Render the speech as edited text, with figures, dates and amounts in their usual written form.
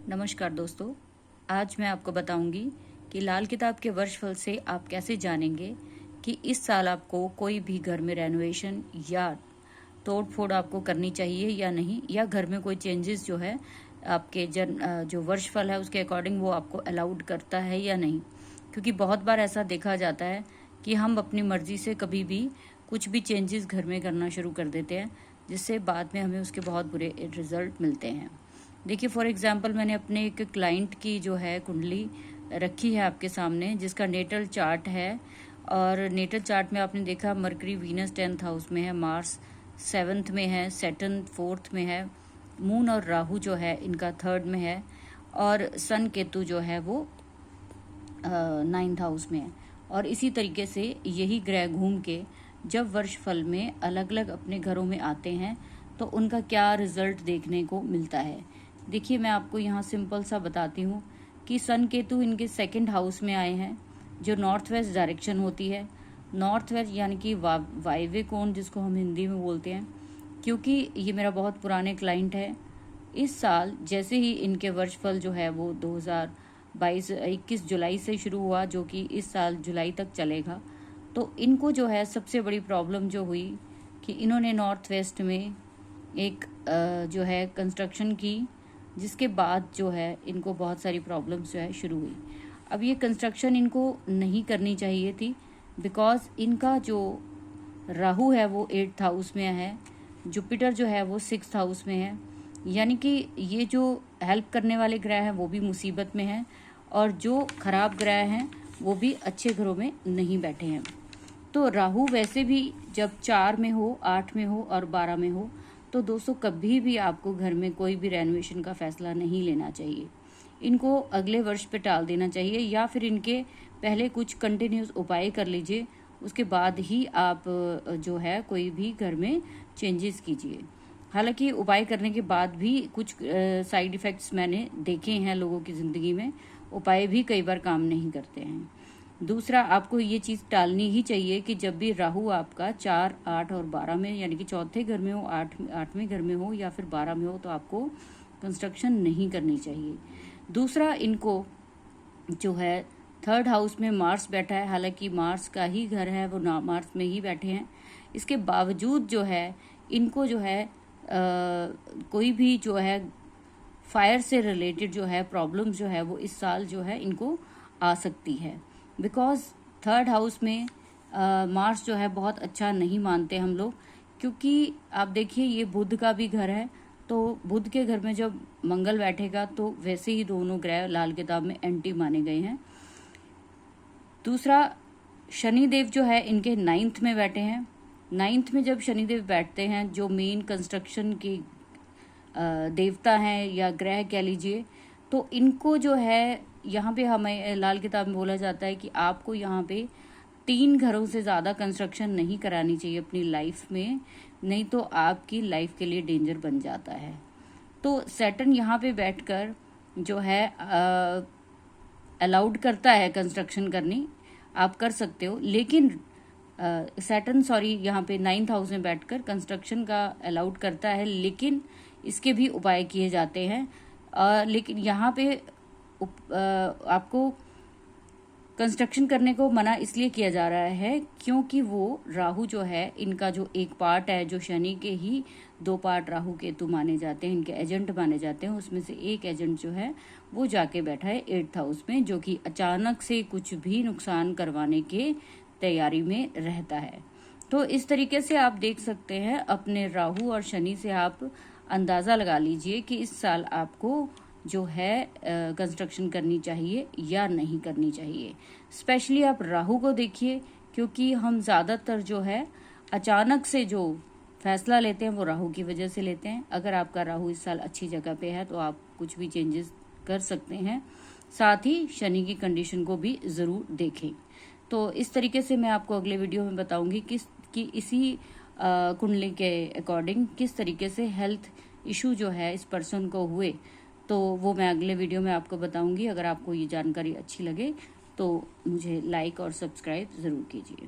नमस्कार दोस्तों, आज मैं आपको बताऊंगी कि लाल किताब के वर्षफल से आप कैसे जानेंगे कि इस साल आपको कोई भी घर में रेनोवेशन या तोड़ फोड़ आपको करनी चाहिए या नहीं, या घर में कोई चेंजेस जो है आपके जो वर्षफल है उसके अकॉर्डिंग वो आपको अलाउड करता है या नहीं। क्योंकि बहुत बार ऐसा देखा जाता है कि हम अपनी मर्जी से कभी भी कुछ भी चेंजेस घर में करना शुरू कर देते हैं, जिससे बाद में हमें उसके बहुत बुरे रिजल्ट मिलते हैं। देखिए, फॉर एग्जांपल मैंने अपने एक क्लाइंट की जो है कुंडली रखी है आपके सामने, जिसका नेटल चार्ट है। और नेटल चार्ट में आपने देखा मरकरी वीनस 10th हाउस में है, मार्स 7th में है, सैटर्न 4th में है, मून और राहु जो है इनका 3rd में है, और सन केतु जो है वो 9th हाउस में है। और इसी तरीके से यही ग्रह घूम के जब वर्षफल में अलग अलग अपने घरों में आते हैं तो उनका क्या रिजल्ट देखने को मिलता है। देखिए, मैं आपको यहाँ सिंपल सा बताती हूँ कि सन केतु इनके 2nd हाउस में आए हैं, जो नॉर्थ वेस्ट डायरेक्शन होती है। नॉर्थ वेस्ट यानी कि वायव्य कोण, जिसको हम हिंदी में बोलते हैं। क्योंकि ये मेरा बहुत पुराने क्लाइंट है, इस साल जैसे ही इनके वर्षफल जो है वो 21 जुलाई से शुरू हुआ, जो कि इस साल जुलाई तक चलेगा। तो इनको जो है सबसे बड़ी प्रॉब्लम जो हुई कि इन्होंने नॉर्थ वेस्ट में एक जो है कंस्ट्रक्शन की, जिसके बाद जो है इनको बहुत सारी प्रॉब्लम्स जो है शुरू हुई। अब ये कंस्ट्रक्शन इनको नहीं करनी चाहिए थी, बिकॉज इनका जो राहु है वो 8th हाउस में है, जुपिटर जो है वो 6th हाउस में है। यानी कि ये जो हेल्प करने वाले ग्रह हैं वो भी मुसीबत में हैं, और जो खराब ग्रह हैं वो भी अच्छे घरों में नहीं बैठे हैं। तो राहु वैसे भी जब 4 में हो, 8 में हो और 12 में हो, तो दोस्तों कभी भी आपको घर में कोई भी रेनोवेशन का फैसला नहीं लेना चाहिए। इनको अगले वर्ष पे टाल देना चाहिए, या फिर इनके पहले कुछ कंटिन्यूस उपाय कर लीजिए, उसके बाद ही आप जो है कोई भी घर में चेंजेस कीजिए। हालांकि उपाय करने के बाद भी कुछ साइड इफ़ेक्ट्स मैंने देखे हैं लोगों की ज़िंदगी में, उपाय भी कई बार काम नहीं करते हैं। दूसरा, आपको ये चीज़ टालनी ही चाहिए कि जब भी राहु आपका 4, 8 और 12 में, यानी कि चौथे घर में हो, 8वें घर में हो या फिर 12 में हो, तो आपको कंस्ट्रक्शन नहीं करनी चाहिए। दूसरा, इनको जो है 3rd हाउस में मार्स बैठा है, हालांकि मार्स का ही घर है, वो मार्स में ही बैठे हैं। इसके बावजूद जो है इनको जो है कोई भी जो है फायर से रिलेटेड जो है प्रॉब्लम जो है वो इस साल जो है इनको आ सकती है। बिकॉज 3rd हाउस में मार्स जो है बहुत अच्छा नहीं मानते हम लोग, क्योंकि आप देखिए ये बुध का भी घर है। तो बुध के घर में जब मंगल बैठेगा तो वैसे ही दोनों ग्रह लाल किताब में एंटी माने गए हैं। दूसरा, शनिदेव जो है इनके 9th में बैठे हैं। 9th में जब शनिदेव बैठते हैं, जो मेन कंस्ट्रक्शन की देवता हैं या ग्रह कह लीजिए, तो इनको जो है यहाँ पे हमें लाल किताब में बोला जाता है कि आपको यहाँ पे 3 घरों से ज़्यादा कंस्ट्रक्शन नहीं करानी चाहिए अपनी लाइफ में, नहीं तो आपकी लाइफ के लिए डेंजर बन जाता है। तो सैटर्न यहाँ पे बैठकर जो है अलाउड करता है कंस्ट्रक्शन करनी, आप कर सकते हो, लेकिन सैटर्न यहाँ पे 9th हाउस में बैठकर कंस्ट्रक्शन का अलाउड करता है, लेकिन इसके भी उपाय किए जाते हैं। लेकिन यहाँ पे आपको कंस्ट्रक्शन करने को मना इसलिए किया जा रहा है क्योंकि वो राहु जो है इनका जो एक पार्ट है, जो शनि के ही 2 पार्ट राहु केतु माने जाते हैं, इनके एजेंट माने जाते हैं, उसमें से एक एजेंट जो है वो जाके बैठा है 8th हाउस में, जो कि अचानक से कुछ भी नुकसान करवाने के तैयारी में रहता है। तो इस तरीके से आप देख सकते हैं, अपने राहु और शनि से आप अंदाज़ा लगा लीजिए कि इस साल आपको जो है कंस्ट्रक्शन करनी चाहिए या नहीं करनी चाहिए। स्पेशली आप राहु को देखिए, क्योंकि हम ज़्यादातर जो है अचानक से जो फैसला लेते हैं वो राहु की वजह से लेते हैं। अगर आपका राहु इस साल अच्छी जगह पे है तो आप कुछ भी चेंजेस कर सकते हैं। साथ ही शनि की कंडीशन को भी ज़रूर देखें। तो इस तरीके से मैं आपको अगले वीडियो में बताऊंगी कि इसी कुंडली के अकॉर्डिंग किस तरीके से हेल्थ इशू जो है इस पर्सन को हुए, तो वो मैं अगले वीडियो में आपको बताऊंगी। अगर आपको ये जानकारी अच्छी लगे तो मुझे लाइक और सब्सक्राइब ज़रूर कीजिए।